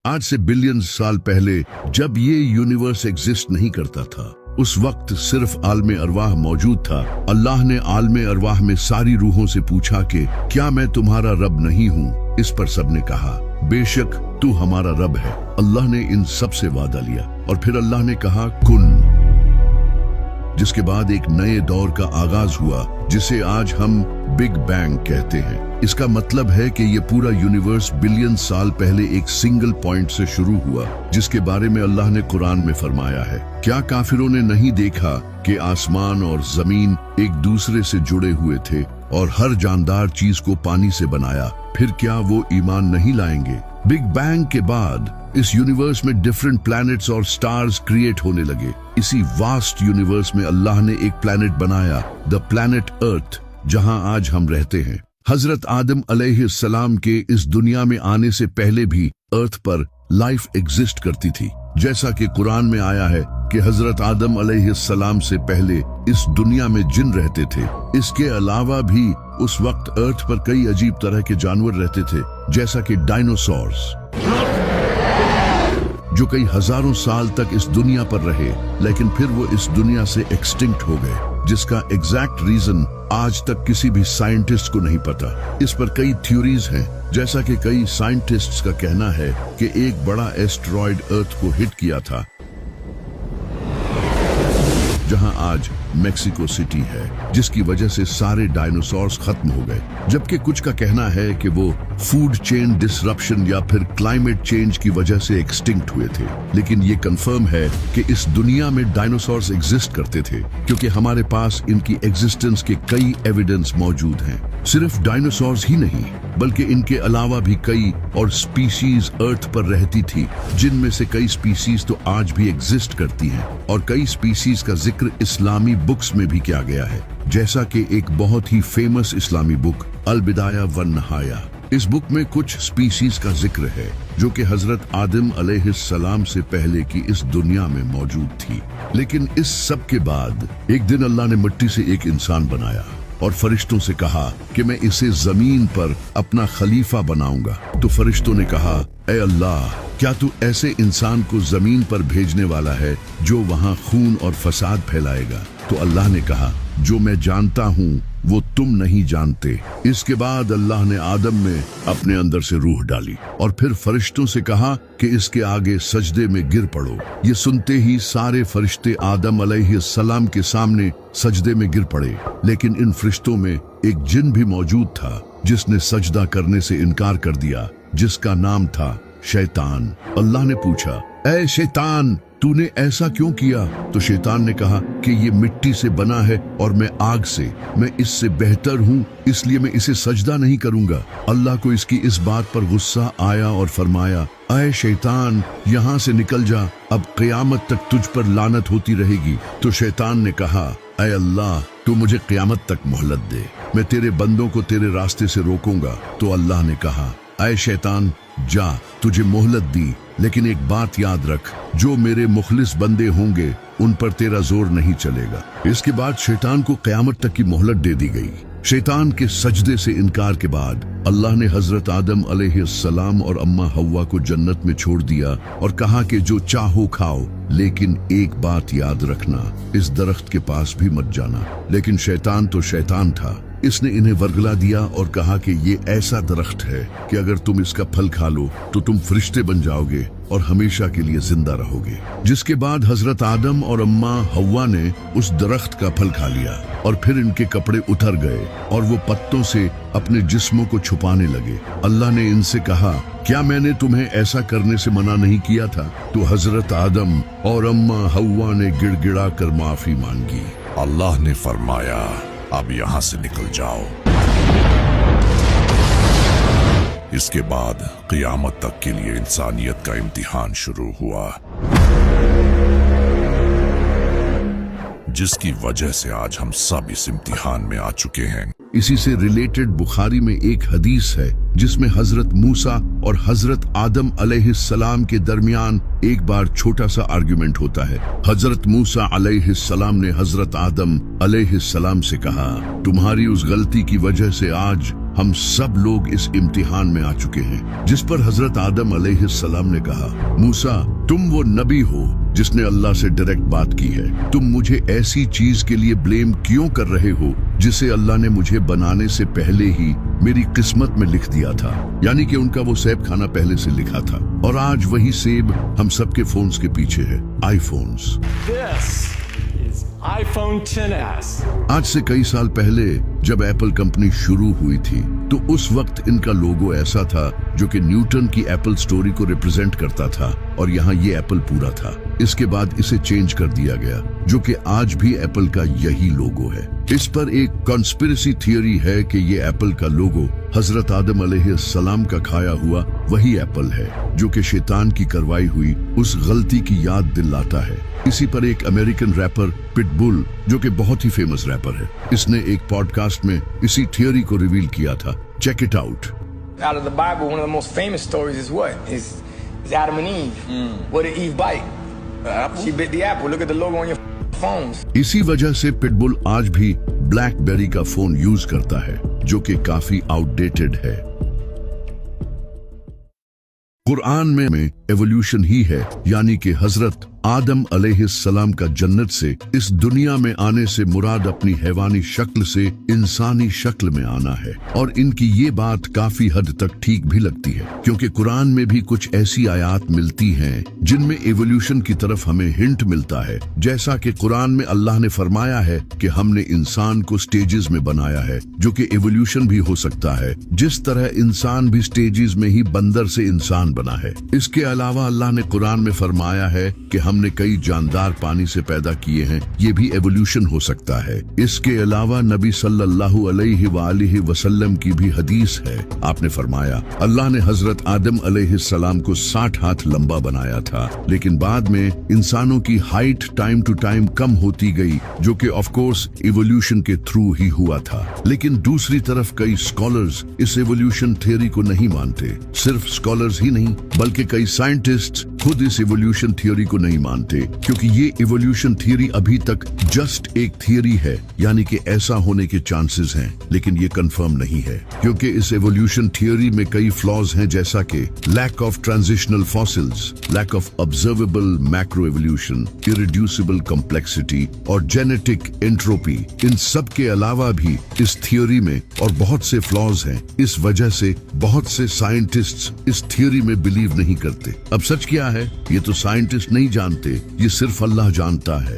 आज से बिलियन साल पहले जब ये यूनिवर्स एग्जिस्ट नहीं करता था, उस वक्त सिर्फ आलमे अरवाह मौजूद था। अल्लाह ने आलमे अरवाह में सारी रूहों से पूछा कि क्या मैं तुम्हारा रब नहीं हूँ? इस पर सबने कहा बेशक तू हमारा रब है। अल्लाह ने इन सब से वादा लिया और फिर अल्लाह ने कहा कुन, जिसके बाद एक नए दौर का आगाज हुआ जिसे आज हम बिग बैंग कहते हैं। इसका मतलब है कि ये पूरा यूनिवर्स बिलियन साल पहले एक सिंगल पॉइंट से शुरू हुआ, जिसके बारे में अल्लाह ने कुरान में फरमाया है, क्या काफिरों ने नहीं देखा कि आसमान और जमीन एक दूसरे से जुड़े हुए थे और हर जानदार चीज को पानी से बनाया, फिर क्या वो ईमान नहीं लाएंगे? बिग बैंग के बाद इस यूनिवर्स में डिफरेंट प्लैनेट्स और स्टार्स क्रिएट होने लगे। इसी वास्ट यूनिवर्स में अल्लाह ने एक प्लैनेट बनाया, द प्लैनेट अर्थ, जहां आज हम रहते हैं। हजरत आदम अलैहिस्सलाम के इस दुनिया में आने से पहले भी अर्थ पर लाइफ एग्जिस्ट करती थी। जैसा कि कुरान में आया है कि हजरत आदम अलैहिस्सलाम से पहले इस दुनिया में जिन रहते थे। इसके अलावा भी उस वक्त अर्थ पर कई अजीब तरह के जानवर रहते थे, जैसा कि डायनासोर्स, जो कई हजारों साल तक इस दुनिया पर रहे, लेकिन फिर वो इस दुनिया से एक्सटिंक्ट हो गए, जिसका एग्जैक्ट रीजन आज तक किसी भी साइंटिस्ट को नहीं पता। इस पर कई थ्योरीज हैं, जैसा कि कई साइंटिस्ट्स का कहना है कि एक बड़ा एस्टेरॉयड अर्थ को हिट किया था, जहां आज मेक्सिको सिटी है, जिसकी वजह से सारे डायनासोर्स खत्म हो गए। जबकि कुछ का कहना है कि वो फूड चेन डिसरप्शन या फिर क्लाइमेट चेंज की वजह से एक्सटिंक्ट हुए थे। लेकिन ये कंफर्म है कि इस दुनिया में डायनासोर्स एग्जिस्ट करते थे, क्योंकि हमारे पास इनकी एग्जिस्टेंस के कई एविडेंस मौजूद हैं। सिर्फ डायनासोर्स ही नहीं, बल्कि इनके अलावा भी कई और स्पीशीज अर्थ पर रहती थी, जिनमें से कई स्पीशीज तो आज भी एग्जिस्ट करती हैं, और कई स्पीशीज का जिक्र इस्लामी बुक्स में भी किया गया है, जैसा कि एक बहुत ही फेमस इस्लामी बुक अल बिदाया वन नहाया। इस बुक में कुछ स्पीशीज का जिक्र है जो कि हजरत आदम अलैहिस्सलाम से पहले की इस दुनिया में मौजूद थी। लेकिन इस सब के बाद एक दिन अल्लाह ने मिट्टी से एक इंसान बनाया और फरिश्तों से कहा कि मैं इसे जमीन पर अपना खलीफा बनाऊंगा। तो फरिश्तों ने कहा, ए अल्लाह, क्या तू ऐसे इंसान को जमीन पर भेजने वाला है जो वहां खून और फसाद फैलाएगा? तो अल्लाह ने कहा, जो मैं जानता हूँ वो तुम नहीं जानते। इसके बाद अल्लाह ने आदम में अपने अंदर से रूह डाली और फिर फरिश्तों से कहा कि इसके आगे सजदे में गिर पड़ो। ये सुनते ही सारे फरिश्ते आदम अलैहिस्सलाम के सामने सजदे में गिर पड़े। लेकिन इन फरिश्तों में एक जिन भी मौजूद था जिसने सजदा करने से इनकार कर दिया, जिसका नाम था शैतान। अल्लाह ने पूछा, ऐ शैतान, तूने ऐसा क्यों किया? तो शैतान ने कहा कि ये मिट्टी से बना है और मैं आग से, मैं इससे बेहतर हूँ, इसलिए मैं इसे सजदा नहीं करूंगा। अल्लाह को इसकी इस बात पर गुस्सा आया और फरमाया, ऐ शैतान, यहाँ से निकल जा, अब क़यामत तक तुझ पर लानत होती रहेगी। तो शैतान ने कहा, ऐ अल्लाह, तू मुझे क़यामत तक मोहलत दे, मैं तेरे बंदों को तेरे रास्ते से रोकूंगा। तो अल्लाह ने कहा, ऐ शैतान, जा, तुझे मोहलत दी, लेकिन एक बात याद रख, जो मेरे मुखलिस बंदे होंगे उन पर तेरा जोर नहीं चलेगा। इसके बाद शैतान को क़यामत तक की मोहलत दे दी गई। शैतान के सजदे से इनकार के बाद अल्लाह ने हजरत आदम अलैहिस्सलाम और अम्मा हव्वा को जन्नत में छोड़ दिया और कहा कि जो चाहो खाओ, लेकिन एक बात याद रखना, इस दरख्त के पास भी मत जाना। लेकिन शैतान तो शैतान था, इसने इन्हें वर्गला दिया और कहा कि ये ऐसा दरख्त है कि अगर तुम इसका फल खा लो तो तुम फरिश्ते बन जाओगे और हमेशा के लिए जिंदा रहोगे। जिसके बाद हजरत आदम और अम्मा हव्वा ने उस दरख्त का फल खा लिया और फिर इनके कपड़े उतर गए और वो पत्तों से अपने जिस्मों को छुपाने लगे। अल्लाह ने इनसे कहा, क्या मैंने तुम्हें ऐसा करने से मना नहीं किया था? तो हजरत आदम और अम्मा हव्वा ने गिड़गिड़ा कर माफी मांगी। अल्लाह ने फरमाया, अब यहाँ से निकल जाओ। इसके बाद क़यामत तक के लिए इंसानियत का इम्तिहान शुरू हुआ, जिसकी वजह से आज हम सब इस इम्तिहान में आ चुके हैं। इसी से रिलेटेड बुखारी में एक हदीस है जिसमें हजरत मूसा और हजरत आदम अलैहिस्सलाम के दरमियान एक बार छोटा सा आर्गुमेंट होता है। हजरत मूसा अलैहिस्सलाम ने हजरत आदम अलैहिस्सलाम से कहा, तुम्हारी उस गलती की वजह से आज हम सब लोग इस इम्तिहान में आ चुके हैं जिस पर हजरत आदम अलैहिस्सलाम ने कहा, मूसा तुम वो नबी हो जिसने अल्लाह से डायरेक्ट बात की है, तुम मुझे ऐसी चीज के लिए ब्लेम क्यों कर रहे हो जिसे अल्लाह ने मुझे बनाने से पहले ही मेरी किस्मत में लिख दिया था। यानी कि उनका वो सेब खाना पहले से लिखा था और आज वही सेब हम सबके फोन्स के पीछे है, आईफोन्स। iPhone XS। आज से कई साल पहले जब एप्पल कंपनी शुरू हुई थी तो उस वक्त इनका लोगो ऐसा था जो कि न्यूटन की एप्पल स्टोरी को रिप्रेजेंट करता था और यहाँ ये एप्पल पूरा था। इसके बाद इसे चेंज कर दिया गया जो कि आज भी एप्पल का यही लोगो है। इस पर एक कॉन्स्पिरेसी थियरी है कि ये एप्पल का लोगो हजरत आदम अलैहिस्सलाम का खाया हुआ वही एप्पल है जो कि शैतान की करवाई हुई उस गलती की याद दिलाता है। इसी पर एक अमेरिकन रैपर पिटबुल जो कि बहुत ही फेमस रैपर है, इसने एक पॉडकास्ट में इसी थियरी को रिवील किया था। Check it out. Out of the Bible, one of the most famous stories is what? Is Adam and Eve. What did Eve bite? She bit the apple. Look at the logo on your phones. इसी वजह से pitbull आज भी blackberry का phone use करता है जो कि काफी आउटडेटेड है। कुरान में एवोल्यूशन ही है, यानी कि हजरत आदम अलैहिस्सलाम का जन्नत से इस दुनिया में आने से मुराद अपनी हैवानी शक्ल से इंसानी शक्ल में आना है। और इनकी ये बात काफी हद तक ठीक भी लगती है क्योंकि कुरान में भी कुछ ऐसी आयात मिलती हैं जिनमें एवोल्यूशन की तरफ हमें हिंट मिलता है। जैसा कि कुरान में अल्लाह ने फरमाया है कि हमने इंसान को स्टेजेस में बनाया है जो कि एवोल्यूशन भी हो सकता है, जिस तरह इंसान भी स्टेजेस में ही बंदर से इंसान बना है। इसके अलावा अल्लाह ने कुरान में फरमाया है कि हमने कई जानदार पानी से पैदा किए हैं, ये भी एवोल्यूशन हो सकता है। इसके अलावा नबी सल्लल्लाहु अलैहि वसल्लम की भी हदीस है, आपने फरमाया अल्लाह ने हजरत आदम अलैहिस्सलाम को 60 हाथ लंबा बनाया था, लेकिन बाद में इंसानों की हाइट टाइम टू टाइम कम होती गई जो कि ऑफ कोर्स इवोल्यूशन के थ्रू ही हुआ था। लेकिन दूसरी तरफ कई स्कॉलर्स इस इवोल्यूशन थ्योरी को नहीं मानते। सिर्फ स्कॉलर्स ही नहीं बल्कि कई साइंटिस्ट खुद इस इवोल्यूशन थ्योरी को नहीं मानते क्योंकि ये इवोल्यूशन थ्योरी अभी तक जस्ट एक थ्योरी है, यानी कि ऐसा होने के चांसेस हैं लेकिन ये कंफर्म नहीं है क्योंकि इस इवोल्यूशन थ्योरी में कई फ्लॉज हैं, जैसा कि lack of transitional fossils, lack of observable macro evolution, irreducible complexity और जेनेटिक एंट्रोपी। इन सब के अलावा भी इस थ्योरी में और बहुत से फ्लॉज हैं। इस वजह से बहुत से साइंटिस्ट्स इस थ्योरी में बिलीव नहीं करते। अब सच क्या है ये तो साइंटिस्ट नहीं जानते, ये सिर्फ अल्लाह जानता है।